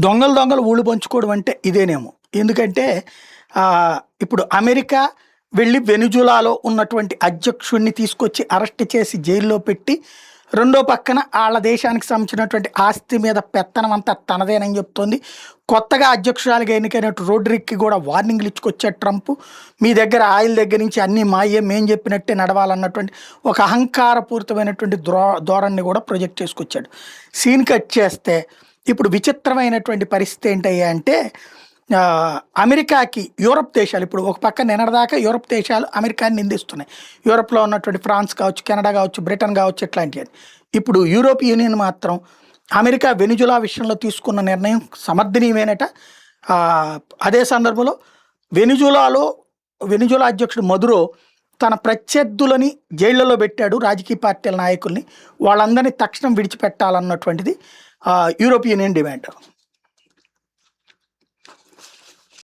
దొంగలు దొంగలు ఊళ్ళు పంచుకోవడం అంటే ఇదేనేమో. ఎందుకంటే ఇప్పుడు అమెరికా వెళ్ళి వెనిజులాలో ఉన్నటువంటి అధ్యక్షుడిని తీసుకొచ్చి అరెస్ట్ చేసి జైల్లో పెట్టి, రెండో పక్కన ఆళ్ళ దేశానికి సంబంధించినటువంటి ఆస్తి మీద పెత్తనం అంతా తనదేనని చెప్తోంది. కొత్తగా అధ్యక్షురాలిగా ఎన్నికైనట్టు రోడ్రిక్‌కి కూడా వార్నింగ్‌లు ఇచ్చుకొచ్చాడు ట్రంప్. మీ దగ్గర ఆయిల్ దగ్గర నుంచి అన్నీ మాయే, మేము చెప్పినట్టే నడవాలన్నటువంటి ఒక అహంకారపూరితమైనటువంటి ధోరణిని కూడా ప్రొజెక్ట్ చేసుకొచ్చాడు. సీన్ కట్ చేస్తే ఇప్పుడు విచిత్రమైనటువంటి పరిస్థితి ఏంటయ్యా అంటే, అమెరికాకి యూరప్ దేశాలు ఇప్పుడు ఒక పక్క నిన్నటిదాకా యూరప్ దేశాలు అమెరికాని నిందిస్తున్నాయి. యూరప్‌లో ఉన్నటువంటి ఫ్రాన్స్ కావచ్చు, కెనడా కావచ్చు, బ్రిటన్ కావచ్చు ఇట్లాంటివని. ఇప్పుడు యూరోప్ యూనియన్ మాత్రం అమెరికా వెనిజులా విషయంలో తీసుకున్న నిర్ణయం సమర్థనీయమేనట. అదే సందర్భంలో వెనిజులాలో వెనిజులా అధ్యక్షుడు మదురో తన ప్రత్యర్థులని జైళ్లలో పెట్టాడు, రాజకీయ పార్టీల నాయకుల్ని. వాళ్ళందరినీ తక్షణం విడిచిపెట్టాలన్నటువంటిది యూరోప్ యూనియన్ డిమాండ్.